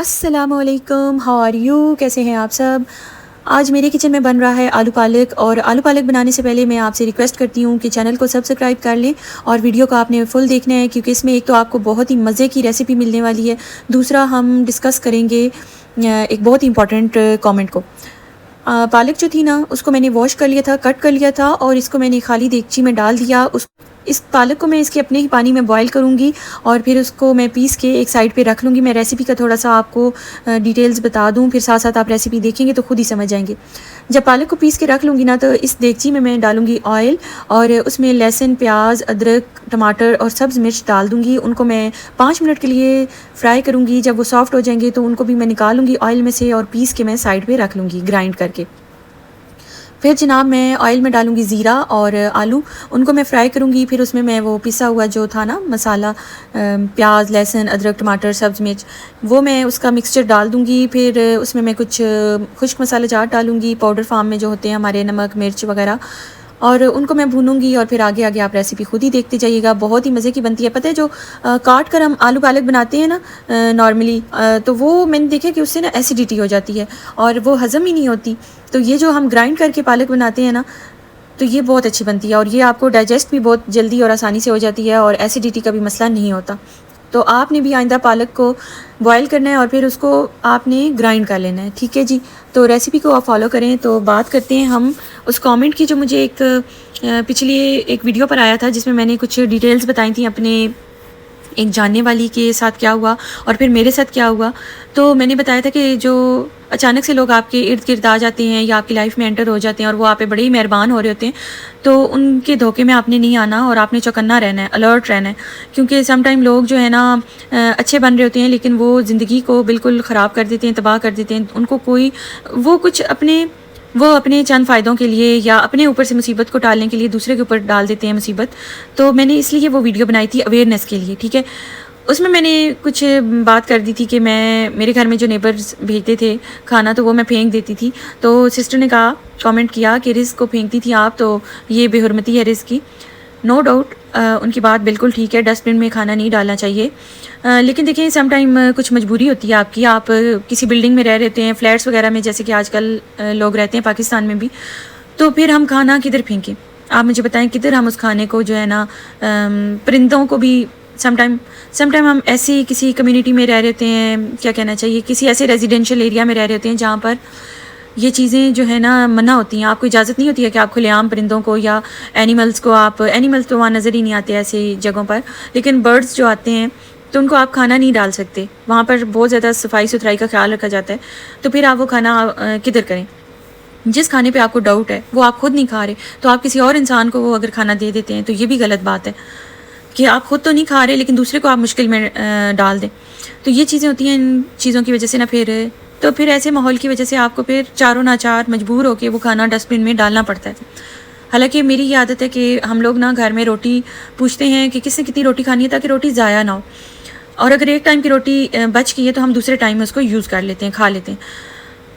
السلام علیکم، how are you? کیسے ہیں آپ سب؟ آج میرے کچن میں بن رہا ہے آلو پالک، اور آلو پالک بنانے سے پہلے میں آپ سے ریکویسٹ کرتی ہوں کہ چینل کو سبسکرائب کر لیں اور ویڈیو کو آپ نے فل دیکھنا ہے، کیونکہ اس میں ایک تو آپ کو بہت ہی مزے کی ریسیپی ملنے والی ہے، دوسرا ہم ڈسکس کریں گے ایک بہت ہی امپورٹنٹ کامنٹ کو۔ پالک جو تھی نا، اس کو میں نے واش کر لیا تھا، کٹ کر لیا تھا، اور اس کو میں نے خالی دیگچی میں ڈال دیا۔ اس پالک کو میں اس کے اپنے ہی پانی میں بوائل کروں گی، اور پھر اس کو میں پیس کے ایک سائڈ پہ رکھ لوں گی۔ میں ریسیپی کا تھوڑا سا آپ کو ڈیٹیلز بتا دوں، پھر ساتھ ساتھ آپ ریسیپی دیکھیں گے تو خود ہی سمجھ جائیں گے۔ جب پالک کو پیس کے رکھ لوں گی نا، تو اس دیگچی میں ڈالوں گی آئل، اور اس میں لہسن، پیاز، ادرک، ٹماٹر اور سبز مرچ ڈال دوں گی۔ ان کو میں 5 منٹ کے لیے فرائی کروں گی۔ جب وہ سافٹ ہو جائیں گے تو ان کو بھی میں نکالوں گی آئل میں سے، اور پیس کے میں سائڈ پہ رکھ لوں گی گرائنڈ کر کے۔ پھر جناب میں آئل میں ڈالوں گی زیرہ اور آلو، ان کو میں فرائی کروں گی۔ پھر اس میں وہ پسا ہوا جو تھا نا مسالہ، پیاز، لہسن، ادرک، ٹماٹر، سبز مرچ، وہ میں اس کا مکسچر ڈال دوں گی۔ پھر اس میں کچھ خشک مسالہ جات ڈالوں گی، پاؤڈر فارم میں جو ہوتے ہیں ہمارے، نمک، مرچ وغیرہ، اور ان کو میں بھونوں گی۔ اور پھر آگے آگے آپ ریسیپی خود ہی دیکھتے جائیے گا، بہت ہی مزے کی بنتی ہے۔ پتہ ہے جو کاٹ کر ہم آلو پالک بناتے ہیں نا نارملی، تو وہ میں نے دیکھا کہ اس سے نا ایسیڈیٹی ہو جاتی ہے اور وہ ہضم ہی نہیں ہوتی۔ تو یہ جو ہم گرائنڈ کر کے پالک بناتے ہیں نا، تو یہ بہت اچھی بنتی ہے، اور یہ آپ کو ڈائجسٹ بھی بہت جلدی اور آسانی سے ہو جاتی ہے، اور ایسیڈیٹی کا بھی مسئلہ نہیں ہوتا۔ تو آپ نے بھی آئندہ پالک کو بوائل کرنا ہے اور پھر اس کو آپ نے گرائنڈ کر لینا ہے، ٹھیک ہے جی؟ تو ریسیپی کو آپ فالو کریں۔ تو بات کرتے ہیں ہم اس کامنٹ کی جو مجھے ایک پچھلی ایک ویڈیو پر آیا تھا، جس میں نے کچھ ڈیٹیلز بتائی تھیں اپنے ایک جاننے والی کے ساتھ کیا ہوا اور پھر میرے ساتھ کیا ہوا۔ تو میں نے بتایا تھا کہ جو اچانک سے لوگ آپ کے ارد گرد آ جاتے ہیں یا آپ کی لائف میں انٹر ہو جاتے ہیں، اور وہ آپ پہ بڑے ہی مہربان ہو رہے ہوتے ہیں، تو ان کے دھوکے میں آپ نے نہیں آنا، اور آپ نے چوکنا رہنا ہے، الرٹ رہنا ہے، کیونکہ سم ٹائم لوگ جو ہے نا اچھے بن رہے ہوتے ہیں، لیکن وہ زندگی کو بالکل خراب کر دیتے ہیں، تباہ کر دیتے ہیں۔ ان کو وہ اپنے چند فائدوں کے لیے یا اپنے اوپر سے مصیبت کو ٹالنے کے لیے دوسرے کے اوپر ڈال دیتے ہیں مصیبت۔ تو میں نے اس لیے وہ ویڈیو بنائی تھی اویئرنیس کے لیے، ٹھیک ہے؟ اس میں نے کچھ بات کر دی تھی کہ میرے گھر میں جو نیبرز بھیجتے تھے کھانا، تو وہ میں پھینک دیتی تھی۔ تو سسٹر نے کہا، کامنٹ کیا کہ رزق کو پھینکتی تھی آپ، تو یہ بے حرمتی ہے رزق کی۔ نو ڈاؤٹ، ان کی بات بالکل ٹھیک ہے، ڈسٹ بن میں کھانا نہیں ڈالنا چاہیے، لیکن دیکھیں سم ٹائم کچھ مجبوری ہوتی ہے آپ کی، آپ کسی بلڈنگ میں رہ رہتے ہیں، فلیٹس وغیرہ میں، جیسے کہ آج کل لوگ رہتے ہیں پاکستان میں بھی، تو پھر ہم کھانا کدھر پھینکیں؟ آپ مجھے بتائیں کدھر ہم اس کھانے کو جو ہے نا، پرندوں کو بھی سم ٹائم ہم ایسی کسی کمیونٹی میں رہ رہتے ہیں، کیا کہنا چاہیے، کسی ایسے ریزیڈینشیل ایریا میں رہ رہے ہوتے ہیں جہاں پر یہ چیزیں جو ہے نا منع ہوتی ہیں، آپ کو اجازت نہیں ہوتی ہے کہ آپ کھلے عام پرندوں کو یا اینیملز تو وہاں نظر ہی نہیں آتے ایسی جگہوں پر، لیکن برڈز جو آتے ہیں تو ان کو آپ کھانا نہیں ڈال سکتے، وہاں پر بہت زیادہ صفائی ستھرائی کا خیال رکھا جاتا ہے، تو پھر آپ وہ کھانا کدھر کریں؟ جس کھانے پہ آپ کو ڈاؤٹ ہے وہ آپ خود نہیں کھا رہے، تو آپ کسی اور انسان کو وہ اگر کھانا دے دیتے ہیں تو یہ بھی غلط بات ہے کہ آپ خود تو نہیں کھا رہے لیکن دوسرے کو آپ مشکل میں ڈال دیں۔ تو یہ چیزیں ہوتی ہیں، ان چیزوں کی وجہ سے نا پھر ایسے ماحول کی وجہ سے آپ کو پھر چاروں ناچار مجبور ہو کے وہ کھانا ڈسٹ بن میں ڈالنا پڑتا ہے۔ حالانکہ میری یہ عادت ہے کہ ہم لوگ نا گھر میں روٹی پوچھتے ہیں کہ کس نے کتنی روٹی کھانی ہے، تاکہ روٹی ضائع نہ ہو، اور اگر ایک ٹائم کی روٹی بچ گئی ہے تو ہم دوسرے ٹائم میں اس کو یوز کر لیتے ہیں، کھا لیتے ہیں۔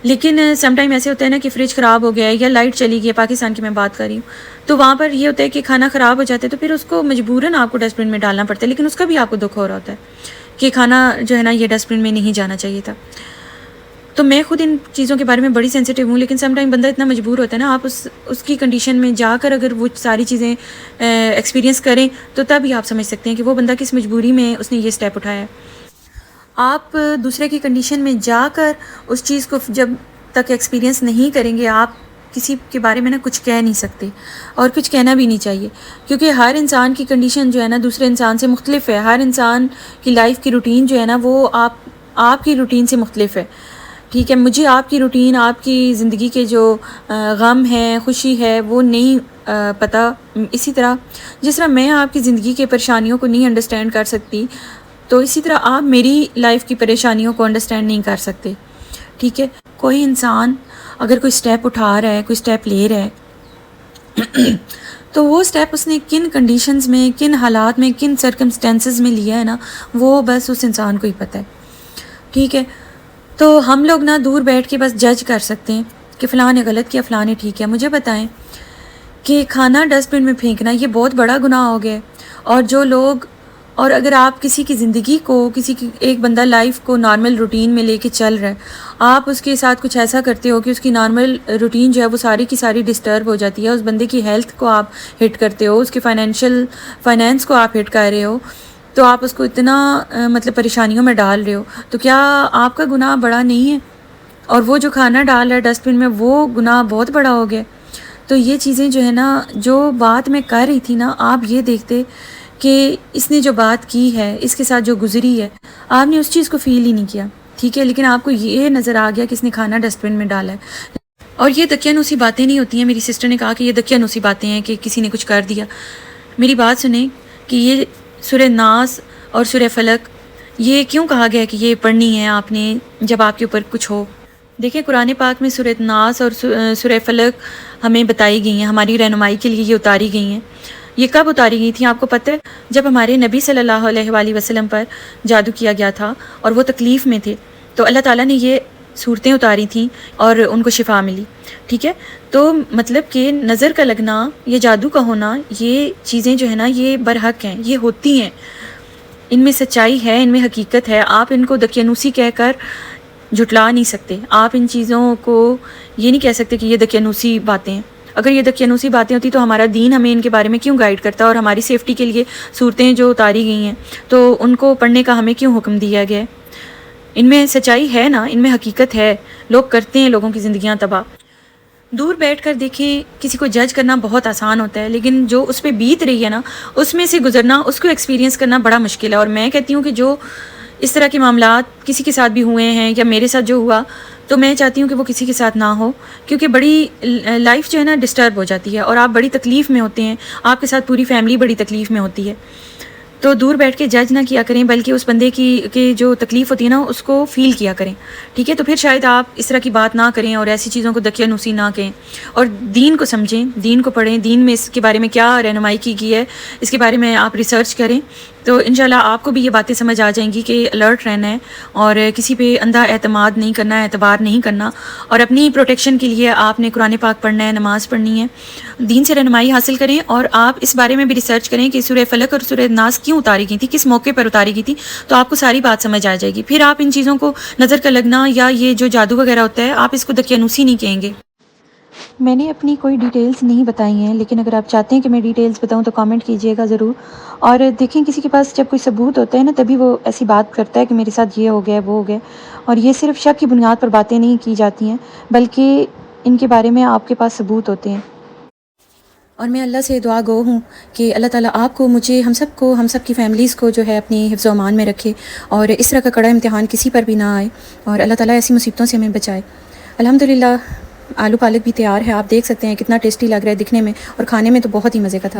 لیکن سم ٹائم ایسے ہوتا ہے نا کہ فریج خراب ہو گیا ہے یا لائٹ چلی گئی ہے، پاکستان کی میں بات کر رہی ہوں، تو وہاں پر یہ ہوتا ہے کہ کھانا خراب ہو جاتا ہے، تو پھر اس کو مجبوراً آپ کو ڈسٹ بن میں ڈالنا پڑتا ہے، لیکن اس کا بھی آپ کو دکھ ہو رہا ہوتا ہے کہ کھانا جو ہے نا یہ ڈسٹ بن میں نہیں جانا چاہیے تھا۔ تو میں خود ان چیزوں کے بارے میں بڑی سینسیٹیو ہوں، لیکن سم ٹائم بندہ اتنا مجبور ہوتا ہے نا، آپ اس کی کنڈیشن میں جا کر اگر وہ ساری چیزیں ایکسپیرینس کریں تو تب ہی آپ سمجھ سکتے ہیں کہ وہ بندہ کس مجبوری میں اس نے یہ سٹیپ اٹھایا ہے۔ آپ دوسرے کی کنڈیشن میں جا کر اس چیز کو جب تک ایکسپیرینس نہیں کریں گے، آپ کسی کے بارے میں نا کچھ کہہ نہیں سکتے، اور کچھ کہنا بھی نہیں چاہیے، کیونکہ ہر انسان کی کنڈیشن جو ہے نا دوسرے انسان سے مختلف ہے، ہر انسان کی لائف کی روٹین جو ہے نا وہ آپ کی روٹین سے مختلف ہے، ٹھیک ہے؟ مجھے آپ کی روٹین، آپ کی زندگی کے جو غم ہے، خوشی ہے، وہ نہیں پتہ، اسی طرح جس طرح میں آپ کی زندگی کے پریشانیوں کو نہیں انڈرسٹینڈ کر سکتی، تو اسی طرح آپ میری لائف کی پریشانیوں کو انڈرسٹینڈ نہیں کر سکتے، ٹھیک ہے؟ کوئی انسان اگر کوئی سٹیپ اٹھا رہا ہے، کوئی سٹیپ لے رہا ہے تو وہ سٹیپ اس نے کن کنڈیشنز میں، کن حالات میں، کن سرکمسٹینسز میں لیا ہے نا، وہ بس اس انسان کو ہی پتہ ہے، ٹھیک ہے؟ تو ہم لوگ نا دور بیٹھ کے بس جج کر سکتے ہیں کہ فلاں نے غلط کیا، فلاں نے ٹھیک کیا۔ مجھے بتائیں کہ کھانا ڈسٹ بن میں پھینکنا یہ بہت بڑا گناہ ہو گیا ہے، اور جو لوگ اور اگر آپ کسی کی زندگی کو ایک بندہ لائف کو نارمل روٹین میں لے کے چل رہا ہے، آپ اس کے ساتھ کچھ ایسا کرتے ہو کہ اس کی نارمل روٹین جو ہے وہ ساری کی ساری ڈسٹرب ہو جاتی ہے، اس بندے کی ہیلتھ کو آپ ہٹ کرتے ہو، اس کے فائنینس کو آپ ہٹ کر رہے ہو، تو آپ اس کو اتنا مطلب پریشانیوں میں ڈال رہے ہو، تو کیا آپ کا گناہ بڑا نہیں ہے؟ اور وہ جو کھانا ڈال رہا ہے ڈسٹ بن میں، وہ گناہ بہت بڑا ہو گیا۔ تو یہ چیزیں جو ہے نا، جو بات میں کر رہی تھی نا، آپ یہ دیکھتے کہ اس نے جو بات کی ہے، اس کے ساتھ جو گزری ہے، آپ نے اس چیز کو فیل ہی نہیں کیا، ٹھیک ہے، لیکن آپ کو یہ نظر آ گیا کہ اس نے کھانا ڈسٹ بن میں ڈالا ہے۔ اور یہ دقیانوسی باتیں نہیں ہوتی ہیں، میری سسٹر نے کہا کہ یہ دقیانوسی باتیں ہیں کہ کسی نے کچھ کر دیا۔ میری بات سنیں کہ یہ سورہ ناس اور سورہ فلق، یہ کیوں کہا گیا کہ یہ پڑھنی ہے آپ نے جب آپ کے اوپر کچھ ہو؟ دیکھیں قرآن پاک میں سورہ ناس اور سورہ فلق ہمیں بتائی گئی ہیں، ہماری رہنمائی کے لیے یہ اتاری گئی ہیں۔ یہ کب اتاری گئی تھیں آپ کو پتہ ہے؟ جب ہمارے نبی صلی اللہ علیہ وآلہ وسلم پر جادو کیا گیا تھا اور وہ تکلیف میں تھے، تو اللہ تعالیٰ نے یہ صورتیں اتاری تھیں اور ان کو شفا ملی، ٹھیک ہے۔ تو مطلب کہ نظر کا لگنا یا جادو کا ہونا، یہ چیزیں جو ہے نا، یہ برحق ہیں، یہ ہوتی ہیں، ان میں سچائی ہے، ان میں حقیقت ہے۔ آپ ان کو دقیانوسی کہہ کر جھٹلا نہیں سکتے، آپ ان چیزوں کو یہ نہیں کہہ سکتے کہ یہ دقیانوسی باتیں ہیں۔ اگر یہ دقیانوسی باتیں ہوتی تو ہمارا دین ہمیں ان کے بارے میں کیوں گائیڈ کرتا، اور ہماری سیفٹی کے لیے صورتیں جو اتاری گئی ہیں تو ان کو پڑھنے کا ہمیں کیوں حکم دیا گیا ہے؟ ان میں سچائی ہے نا، ان میں حقیقت ہے۔ لوگ کرتے ہیں لوگوں کی زندگیاں تباہ۔ دور بیٹھ کر دیکھیں، کسی کو جج کرنا بہت آسان ہوتا ہے، لیکن جو اس پہ بیت رہی ہے نا، اس میں سے گزرنا، اس کو ایکسپیرینس کرنا بڑا مشکل ہے۔ اور میں کہتی ہوں کہ جو اس طرح کے معاملات کسی کے ساتھ بھی ہوئے ہیں یا میرے ساتھ جو ہوا، تو میں چاہتی ہوں کہ وہ کسی کے ساتھ نہ ہو، کیونکہ بڑی لائف جو ہے نا ڈسٹرب ہو جاتی ہے اور آپ بڑی تکلیف میں ہوتے ہیں، آپ کے ساتھ پوری فیملی بڑی تکلیف میں ہوتی ہے۔ تو دور بیٹھ کے جج نہ کیا کریں، بلکہ اس بندے کی جو تکلیف ہوتی ہے نا، اس کو فیل کیا کریں، ٹھیک ہے۔ تو پھر شاید آپ اس طرح کی بات نہ کریں اور ایسی چیزوں کو دقیانوسی نہ کہیں، اور دین کو سمجھیں، دین کو پڑھیں، دین میں اس کے بارے میں کیا رہنمائی کی گئی ہے، اس کے بارے میں آپ ریسرچ کریں، تو انشاءاللہ آپ کو بھی یہ باتیں سمجھ آ جائیں گی کہ الرٹ رہنا ہے اور کسی پہ اندھا اعتماد نہیں کرنا ہے، اعتبار نہیں کرنا، اور اپنی پروٹیکشن کے لیے آپ نے قرآن پاک پڑھنا ہے، نماز پڑھنی ہے، دین سے رہنمائی حاصل کریں، اور آپ اس بارے میں بھی ریسرچ کریں کہ سورہ فلق اور سورہ ناس کیوں اتاری گئی تھی، کس موقع پر اتاری گئی تھی، تو آپ کو ساری بات سمجھ آ جائے گی۔ پھر آپ ان چیزوں کو نظر کا لگنا یا یہ جو جادو وغیرہ ہوتا ہے، آپ اس کو دقیانوسی نہیں کہیں گے۔ میں نے اپنی کوئی ڈیٹیلز نہیں بتائی ہیں، لیکن اگر آپ چاہتے ہیں کہ میں ڈیٹیلز بتاؤں تو کامنٹ کیجئے گا ضرور۔ اور دیکھیں، کسی کے پاس جب کوئی ثبوت ہوتا ہے نا، تبھی وہ ایسی بات کرتا ہے کہ میرے ساتھ یہ ہو گیا وہ ہو گیا، اور یہ صرف شک کی بنیاد پر باتیں نہیں کی جاتی ہیں، بلکہ ان کے بارے میں آپ کے پاس ثبوت ہوتے ہیں۔ اور میں اللہ سے دعا گو ہوں کہ اللہ تعالیٰ آپ کو، مجھے، ہم سب کی فیملیز کو جو ہے اپنی حفظ و امان میں رکھے، اور اس طرح کا کڑا امتحان کسی پر بھی نہ آئے، اور اللہ تعالیٰ ایسی مصیبتوں سے ہمیں بچائے۔ الحمدللہ آلو پالک بھی تیار ہے، آپ دیکھ سکتے ہیں کتنا ٹیسٹی لگ رہا ہے دکھنے میں، اور کھانے میں تو بہت ہی مزے کا تھا۔